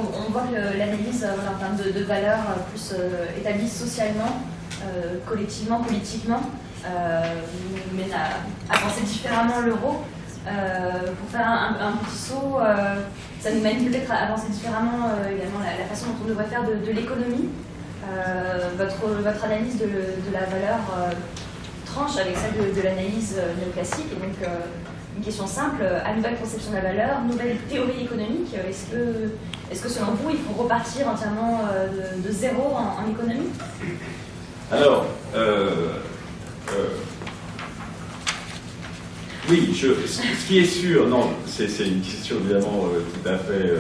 On voit que l'analyse en termes de valeurs plus établies socialement, collectivement, politiquement, nous mène à penser différemment l'euro. Pour faire un petit saut, ça nous mène peut-être à penser différemment également la façon dont on devrait faire de l'économie. Votre analyse de la valeur tranche avec celle de l'analyse néoclassique. Et donc, une question simple, à nouvelle conception de la valeur, nouvelle théorie économique, est-ce que selon vous, il faut repartir entièrement de zéro en économie? Alors, oui, ce qui est sûr, non, c'est une question évidemment tout à fait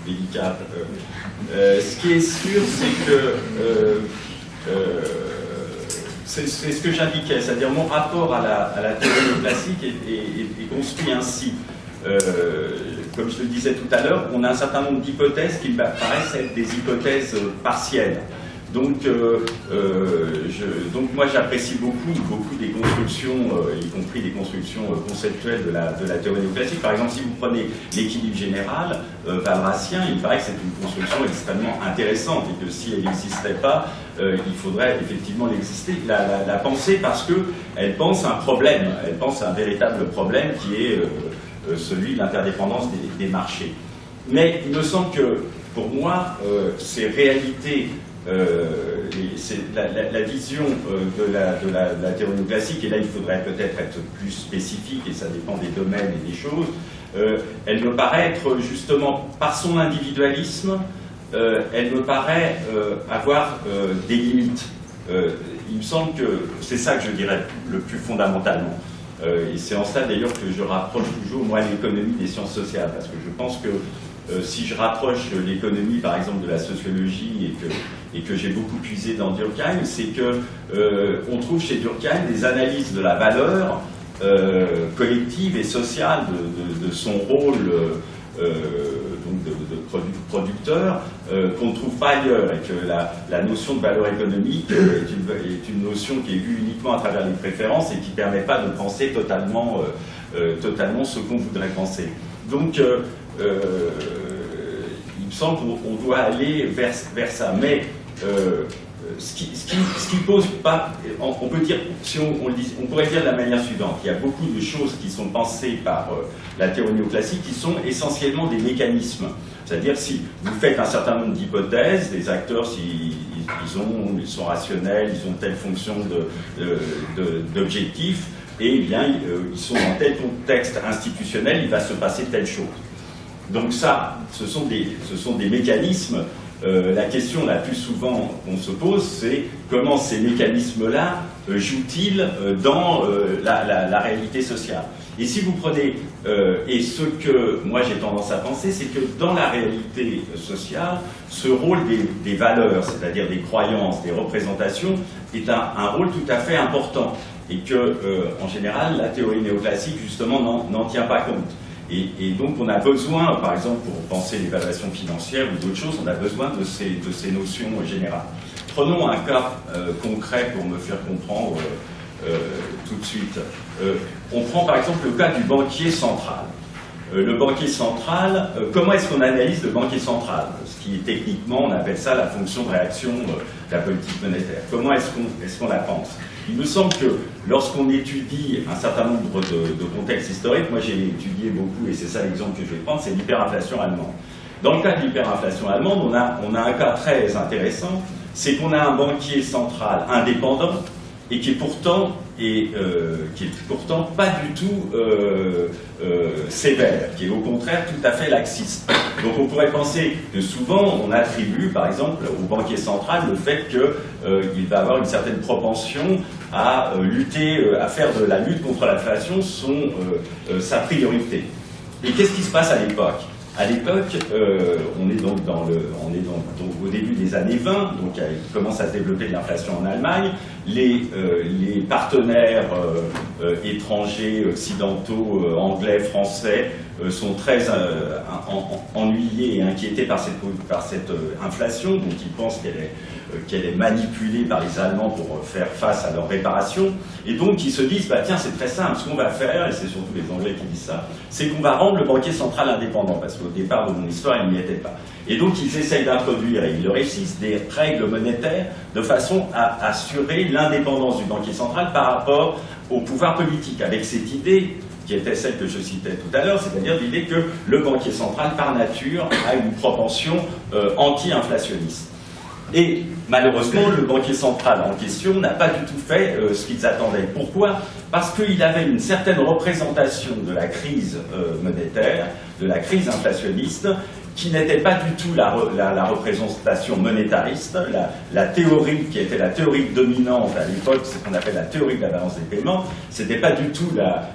délicate. Ce qui est sûr, c'est que c'est ce que j'indiquais, c'est-à-dire mon rapport à la théorie classique est construit ainsi. Comme je le disais tout à l'heure, on a un certain nombre d'hypothèses qui paraissent être des hypothèses partielles. Donc moi j'apprécie beaucoup des constructions, y compris des constructions conceptuelles de la théorie néoclassique. Par exemple, si vous prenez l'équilibre général valrassien, il paraît que c'est une construction extrêmement intéressante et que si elle n'existait pas, il faudrait effectivement la penser parce qu'elle pense à un problème, elle pense à un véritable problème qui est celui de l'interdépendance des marchés. Mais il me semble que pour moi, ces réalités la vision de la théorie néoclassique, et là il faudrait peut-être être plus spécifique, et ça dépend des domaines et des choses, elle me paraît être justement, par son individualisme, elle me paraît avoir des limites. Il me semble que c'est ça que je dirais le plus fondamentalement. Et c'est en cela d'ailleurs que je rapproche toujours, moi, l'économie des sciences sociales, parce que je pense que si je rapproche l'économie, par exemple, de la sociologie et que j'ai beaucoup puisé dans Durkheim, c'est que on trouve chez Durkheim des analyses de la valeur collective et sociale de son rôle donc de producteur qu'on ne trouve pas ailleurs, et que la notion de valeur économique est une notion qui est vue uniquement à travers les préférences et qui ne permet pas de penser totalement ce qu'on voudrait penser. Donc il me semble qu'on doit aller vers ça, mais ce qui pose pas, on peut dire, si on pourrait dire de la manière suivante, il y a beaucoup de choses qui sont pensées par la théorie néoclassique qui sont essentiellement des mécanismes. C'est-à-dire, si vous faites un certain nombre d'hypothèses, des acteurs, ils sont rationnels, ils ont telle fonction d'objectif, et bien ils sont dans tel contexte institutionnel, il va se passer telle chose. Donc ça, ce sont des mécanismes. La question la plus souvent qu'on se pose, c'est comment ces mécanismes-là jouent-ils dans la réalité sociale. Et si vous prenez, et ce que moi j'ai tendance à penser, c'est que dans la réalité sociale, ce rôle des valeurs, c'est-à-dire des croyances, des représentations, est un rôle tout à fait important. Et que, en général, la théorie néoclassique, justement, n'en tient pas compte. Et donc, on a besoin, par exemple, pour penser l'évaluation financière ou d'autres choses, on a besoin de ces notions générales. Prenons un cas concret pour me faire comprendre tout de suite. On prend, par exemple, le cas du banquier central. Le banquier central, comment est-ce qu'on analyse le banquier central? Ce qui est techniquement, on appelle ça la fonction de réaction de la politique monétaire. Comment est-ce qu'on la pense? Il me semble que lorsqu'on étudie un certain nombre de contextes historiques, moi j'ai étudié beaucoup, et c'est ça l'exemple que je vais prendre, c'est l'hyperinflation allemande. Dans le cas de l'hyperinflation allemande, on a un cas très intéressant, c'est qu'on a un banquier central indépendant, et qui est pourtant pas du tout sévère, qui est au contraire tout à fait laxiste. Donc on pourrait penser que souvent on attribue par exemple au banquier central le fait qu'il va avoir une certaine propension à à faire de la lutte contre l'inflation sa priorité. Et qu'est-ce qui se passe à l'époque? À l'époque, on est donc au début des années 20, donc il commence à se développer de l'inflation en Allemagne. Les partenaires étrangers, occidentaux, anglais, français, sont très ennuyés et inquiétés par cette inflation, dont ils pensent qu'elle est manipulée par les Allemands pour faire face à leur réparation. Et donc ils se disent, bah, tiens, c'est très simple, ce qu'on va faire, et c'est surtout les Anglais qui disent ça, c'est qu'on va rendre le banquier central indépendant, parce qu'au départ de mon histoire, il n'y était pas. Et donc ils essayent d'introduire, et ils le réussissent, des règles monétaires de façon à assurer l'indépendance du banquier central par rapport au pouvoir politique, avec cette idée qui était celle que je citais tout à l'heure, c'est-à-dire l'idée que le banquier central, par nature, a une propension anti-inflationniste. Et malheureusement, le banquier central en question n'a pas du tout fait ce qu'ils attendaient. Pourquoi? Parce qu'il avait une certaine représentation de la crise monétaire, de la crise inflationniste, qui n'était pas du tout la représentation monétariste, la théorie qui était la théorie dominante à l'époque, c'est ce qu'on appelle la théorie de la balance des paiements, c'était pas du tout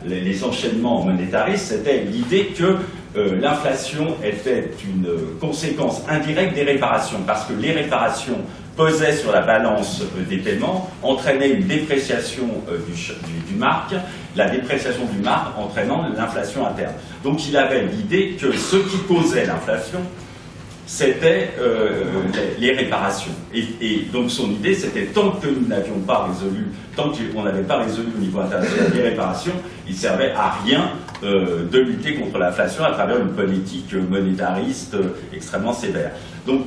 les enchaînements monétaristes, c'était l'idée que l'inflation était une conséquence indirecte des réparations, parce que les réparations pesaient sur la balance des paiements, entraînaient une dépréciation du mark, la dépréciation du mark entraînant l'inflation interne. Donc il avait l'idée que ce qui causait l'inflation, c'était les réparations. Et donc son idée, c'était tant que nous n'avions pas résolu, tant qu'on n'avait pas résolu au niveau international les réparations, il servait à rien de lutter contre l'inflation à travers une politique monétariste extrêmement sévère. Donc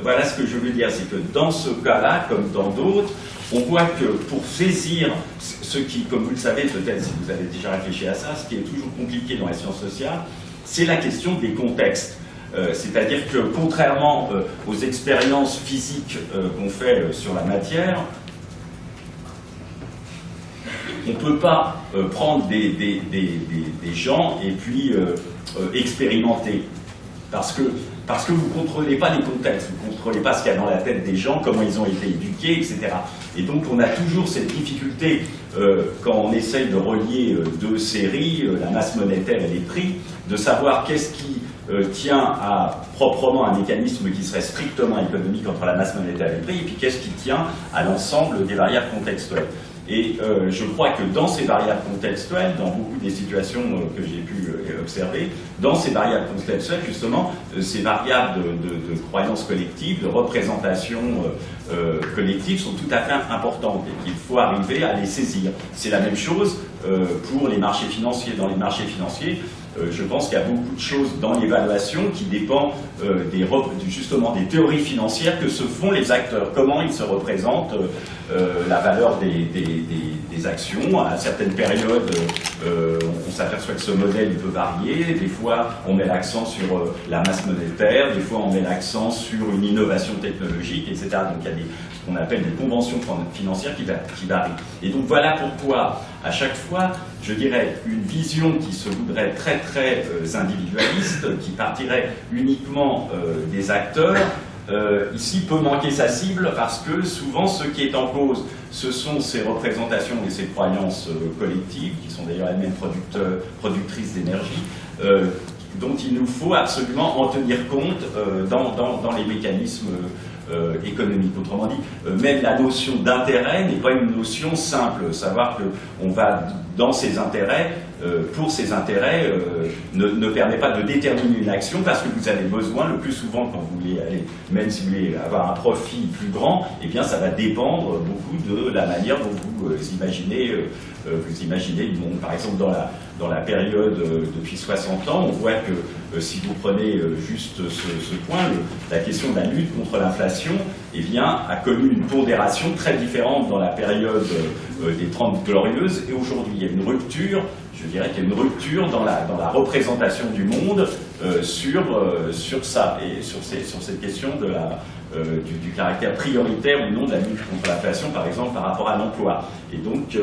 voilà ce que je veux dire, c'est que dans ce cas-là, comme dans d'autres, on voit que pour saisir ce qui, comme vous le savez peut-être si vous avez déjà réfléchi à ça, ce qui est toujours compliqué dans les sciences sociales, c'est la question des contextes. C'est-à-dire que contrairement aux expériences physiques qu'on fait sur la matière, on ne peut pas prendre des gens et puis expérimenter. Parce que vous ne contrôlez pas les contextes, vous ne contrôlez pas ce qu'il y a dans la tête des gens, comment ils ont été éduqués, etc. Et donc on a toujours cette difficulté, quand on essaye de relier deux séries, la masse monétaire et les prix, de savoir qu'est-ce qui tient à proprement un mécanisme qui serait strictement économique entre la masse monétaire et les prix, et puis qu'est-ce qui tient à l'ensemble des variables contextuelles. Et je crois que dans ces variables contextuelles, dans beaucoup des situations que j'ai pu observer, dans ces variables contextuelles, justement, ces variables de croyances collectives, de représentation collective sont tout à fait importantes et qu'il faut arriver à les saisir. C'est la même chose pour les marchés financiers. Dans les marchés financiers, je pense qu'il y a beaucoup de choses dans l'évaluation qui dépendent justement des théories financières que se font les acteurs, comment ils se représentent la valeur des actions. À certaines périodes, on s'aperçoit que ce modèle peut varier, des fois on met l'accent sur la masse monétaire, des fois on met l'accent sur une innovation technologique, etc. Donc il y a ce qu'on appelle des conventions financières qui varient. Et donc voilà pourquoi, à chaque fois, je dirais, une vision qui se voudrait très très individualiste, qui partirait uniquement des acteurs, ici peut manquer sa cible parce que souvent ce qui est en cause, ce sont ces représentations et ces croyances collectives, qui sont d'ailleurs elles-mêmes productrices d'énergie, dont il nous faut absolument en tenir compte dans les mécanismes économique. Autrement dit, même la notion d'intérêt n'est pas une notion simple. Savoir qu'on va dans ses intérêts, pour ses intérêts, ne permet pas de déterminer une action parce que vous avez besoin, le plus souvent quand vous voulez aller, même si vous voulez avoir un profit plus grand, eh bien ça va dépendre beaucoup de la manière dont vous imaginez le monde. Par exemple, dans la période depuis 60 ans, on voit que si vous prenez juste ce point, la question de la lutte contre l'inflation, eh bien, a connu une pondération très différente dans la période des 30 glorieuses et aujourd'hui. Il y a une rupture, je dirais qu'il y a une rupture dans la représentation du monde sur ça et sur cette question du caractère prioritaire ou non de la lutte contre l'inflation, par exemple, par rapport à l'emploi. Et donc,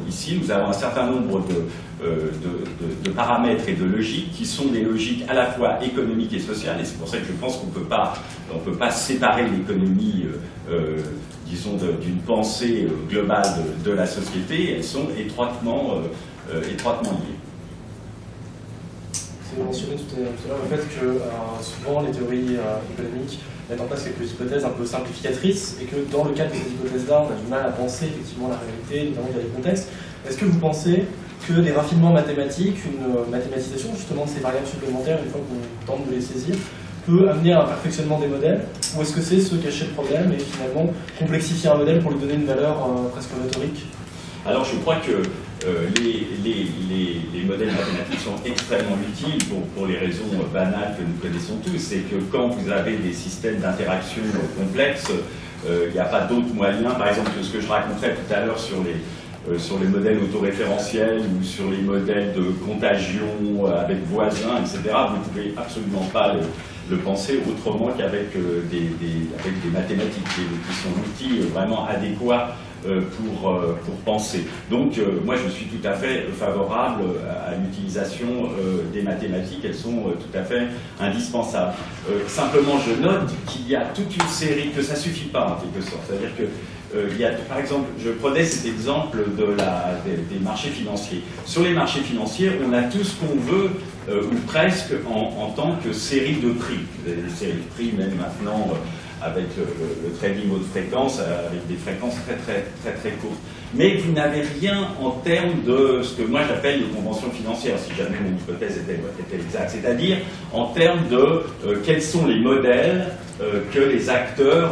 ici, nous avons un certain nombre de paramètres et de logiques qui sont des logiques à la fois économiques et sociales, et c'est pour ça que je pense qu'on ne peut pas séparer l'économie, disons, d'une pensée globale de la société. Elles sont étroitement liées. Vous mentionnez tout à l'heure le fait que souvent les théories économiques mettent en place quelques hypothèses un peu simplificatrices et que dans le cadre de ces hypothèses-là, on a du mal à penser effectivement la réalité, notamment dans les contextes. Est-ce que vous pensez que des raffinements mathématiques, une mathématisation justement de ces variables supplémentaires, une fois qu'on tente de les saisir, peut amener à un perfectionnement des modèles, ou est-ce que c'est se cacher le problème et finalement complexifier un modèle pour lui donner une valeur presque rhétorique? Alors je crois que les modèles mathématiques sont extrêmement utiles pour les raisons banales que nous connaissons tous. C'est que quand vous avez des systèmes d'interaction complexes, il n'y a pas d'autre moyen, par exemple ce que je racontais tout à l'heure sur les modèles autoréférentiels ou sur les modèles de contagion avec voisins, etc., vous ne pouvez absolument pas le penser autrement qu'avec des mathématiques qui sont l'outil vraiment adéquat pour penser. Donc moi je suis tout à fait favorable à l'utilisation des mathématiques, elles sont tout à fait indispensables. Simplement je note qu'il y a toute une série, que ça ne suffit pas en quelque sorte, c'est-à-dire que il y a, par exemple, je prenais cet exemple des marchés financiers. Sur les marchés financiers, on a tout ce qu'on veut, ou presque, en tant que série de prix. Vous avez des séries de prix, même maintenant, avec le trading haute fréquence, avec des fréquences très courtes. Mais vous n'avez rien en termes de ce que moi j'appelle les conventions financières, si jamais mon hypothèse était exacte. C'est-à-dire en termes de quels sont les modèles que les acteurs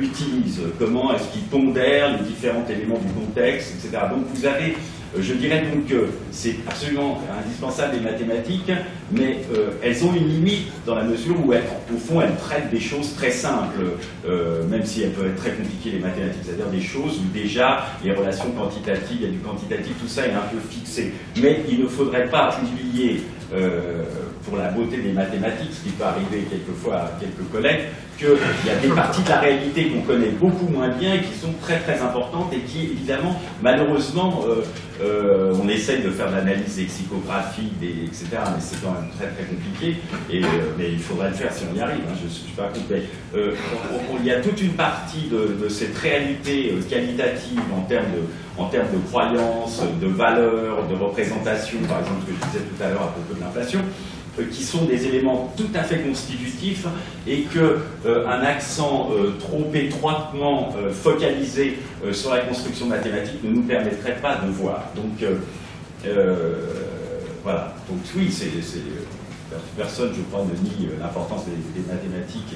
utilisent, comment est-ce qu'ils pondèrent les différents éléments du contexte, etc. Donc vous avez, je dirais donc que c'est absolument indispensable les mathématiques, mais elles ont une limite dans la mesure où au fond elles traitent des choses très simples, même si elles peuvent être très compliquées les mathématiques, c'est-à-dire des choses où déjà les relations quantitatives, il y a du quantitatif, tout ça est un peu fixé. Mais il ne faudrait pas oublier, pour la beauté des mathématiques, ce qui peut arriver quelquefois à quelques collègues, qu'il y a des parties de la réalité qu'on connaît beaucoup moins bien et qui sont très importantes et qui, évidemment, malheureusement, on essaye de faire de l'analyse lexicographique, etc., mais c'est quand même très compliqué, mais il faudrait le faire si on y arrive, hein, je ne suis pas complet. Il y a toute une partie de cette réalité qualitative en termes de croyances, de valeurs, de représentation, par exemple ce que je disais tout à l'heure à propos de l'inflation, qui sont des éléments tout à fait constitutifs et qu'un accent trop étroitement focalisé sur la construction mathématique ne nous permettrait pas de voir. Donc voilà. Donc oui, personne, je crois, ne nie l'importance des mathématiques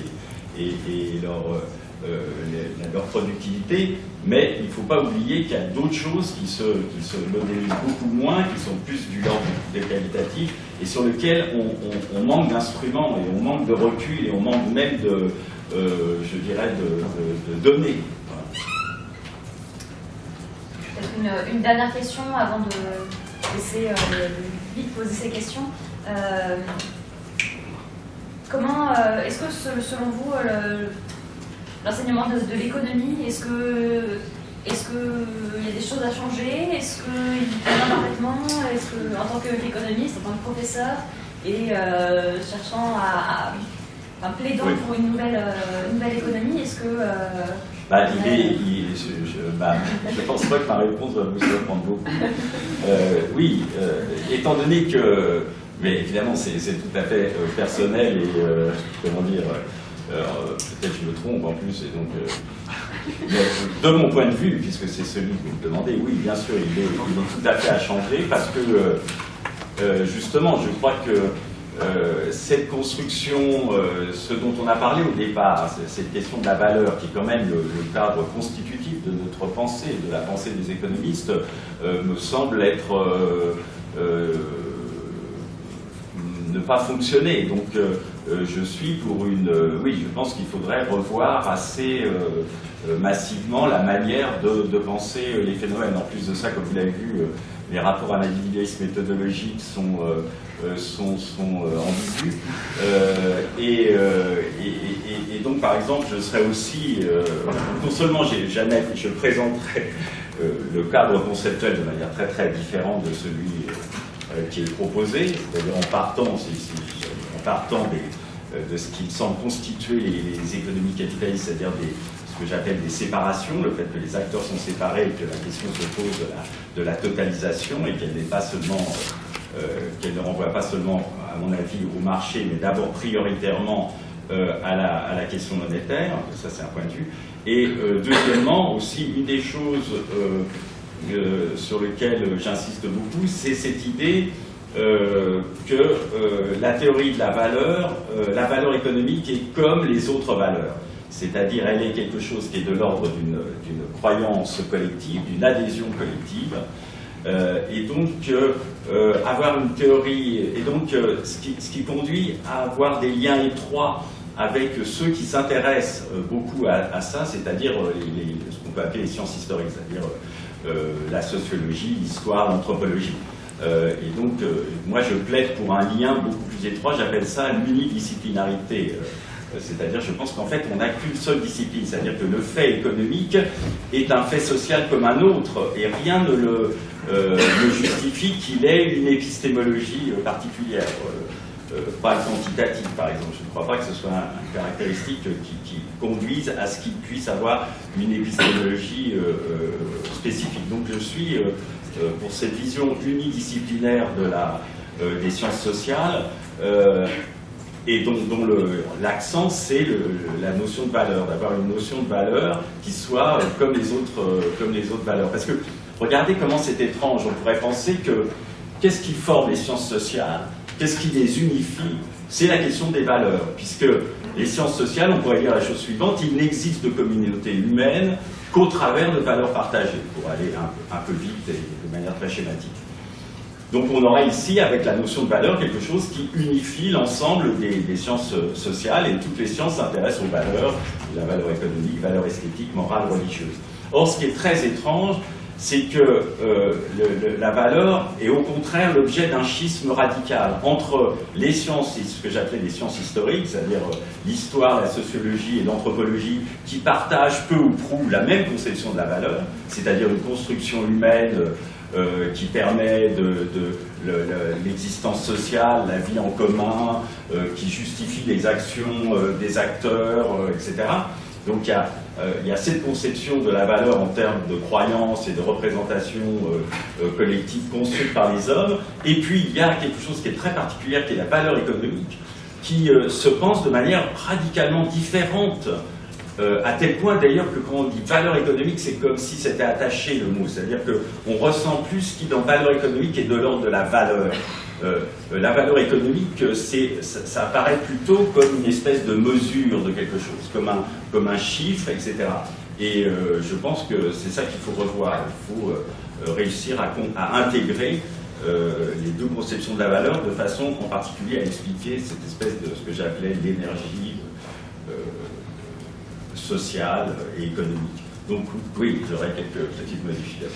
et leur productivité, mais il ne faut pas oublier qu'il y a d'autres choses qui se modélisent beaucoup moins, qui sont plus du ordre des qualitatifs, et sur lesquelles on manque d'instruments, et on manque de recul, et on manque même je dirais, de données. Voilà. Peut-être une dernière question avant de laisser vite poser ces questions. Comment est-ce que selon vous l'enseignement de l'économie, est-ce que il y a des choses à changer? Est-ce qu'il convient parfaitement? Est-ce que, en tant qu'économiste, en tant que professeur, et cherchant à plaidant pour une nouvelle économie, est-ce que je ne pense pas que ma réponse va vous surprendre beaucoup. Oui, étant donné que, mais évidemment c'est tout à fait personnel et comment dire. Peut-être je me trompe en plus, et donc de mon point de vue, puisque c'est celui que vous me demandez, oui, bien sûr, il est tout à fait à changer, parce que justement, je crois que cette construction, ce dont on a parlé au départ, cette question de la valeur, qui est quand même le cadre constitutif de notre pensée, de la pensée des économistes, me semble être ne pas fonctionner. Donc je suis pour oui, je pense qu'il faudrait revoir assez massivement la manière de penser les phénomènes. En plus de ça, comme vous l'avez vu, les rapports à l'individualisme méthodologique sont ambigus. Et donc, par exemple, je serais aussi, non seulement je présenterai le cadre conceptuel de manière très différente de celui qui est proposé, c'est-à-dire en partant de ce qui semble constituer les économies capitalistes, c'est-à-dire ce que j'appelle des séparations, le fait que les acteurs sont séparés et que la question se pose de la totalisation et qu'elle n'est pas seulement, qu'elle ne renvoie pas seulement, à mon avis, au marché, mais d'abord prioritairement à la question monétaire. Ça, c'est un point de vue. Et deuxièmement, aussi, une des choses sur lequel j'insiste beaucoup, c'est cette idée que la théorie de la valeur économique est comme les autres valeurs. C'est-à-dire, elle est quelque chose qui est de l'ordre d'une croyance collective, d'une adhésion collective, et donc avoir une théorie, et donc ce qui conduit à avoir des liens étroits avec ceux qui s'intéressent beaucoup à ça, c'est-à-dire ce qu'on peut appeler les sciences historiques, c'est-à-dire la sociologie, l'histoire, l'anthropologie. Et donc, moi je plaide pour un lien beaucoup plus étroit, j'appelle ça l'unidisciplinarité. C'est-à-dire, je pense qu'en fait, on n'a qu'une seule discipline, c'est-à-dire que le fait économique est un fait social comme un autre, et rien ne justifie qu'il ait une épistémologie particulière. Pas quantitative, par exemple. Je ne crois pas que ce soit une caractéristique qui conduise à ce qu'il puisse avoir une épistémologie spécifique. Donc, je suis pour cette vision unidisciplinaire des sciences sociales, et dont l'accent, c'est la notion de valeur, d'avoir une notion de valeur qui soit comme les autres valeurs. Parce que, regardez comment c'est étrange, on pourrait penser que, qu'est-ce qui forme les sciences sociales? Qu'est-ce qui les unifie? C'est la question des valeurs, puisque les sciences sociales, on pourrait dire la chose suivante, il n'existe de communauté humaine qu'au travers de valeurs partagées, pour aller un peu vite et de manière très schématique. Donc on aura ici, avec la notion de valeur, quelque chose qui unifie l'ensemble des sciences sociales, et toutes les sciences s'intéressent aux valeurs, la valeur économique, valeur esthétique, morale, religieuse. Or, ce qui est très étrange, c'est que la valeur est au contraire l'objet d'un schisme radical entre les sciences, ce que j'appelais les sciences historiques, c'est-à-dire l'histoire, la sociologie et l'anthropologie, qui partagent peu ou prou la même conception de la valeur, c'est-à-dire une construction humaine qui permet l'existence sociale, la vie en commun, qui justifie les actions des acteurs, etc. Donc il y a cette conception de la valeur en termes de croyances et de représentation collective construite par les hommes, et puis il y a quelque chose qui est très particulier, qui est la valeur économique, qui se pense de manière radicalement différente, à tel point d'ailleurs que quand on dit valeur économique, c'est comme si c'était attaché le mot, c'est-à-dire qu'on ressent plus ce qui dans valeur économique est de l'ordre de la valeur. La valeur économique, ça apparaît plutôt comme une espèce de mesure de quelque chose, comme un chiffre, etc. Et je pense que c'est ça qu'il faut revoir. Il faut réussir à intégrer les deux conceptions de la valeur de façon en particulier à expliquer cette espèce de ce que j'appelais l'énergie sociale et économique. Donc oui, j'aurais quelques petites modifications.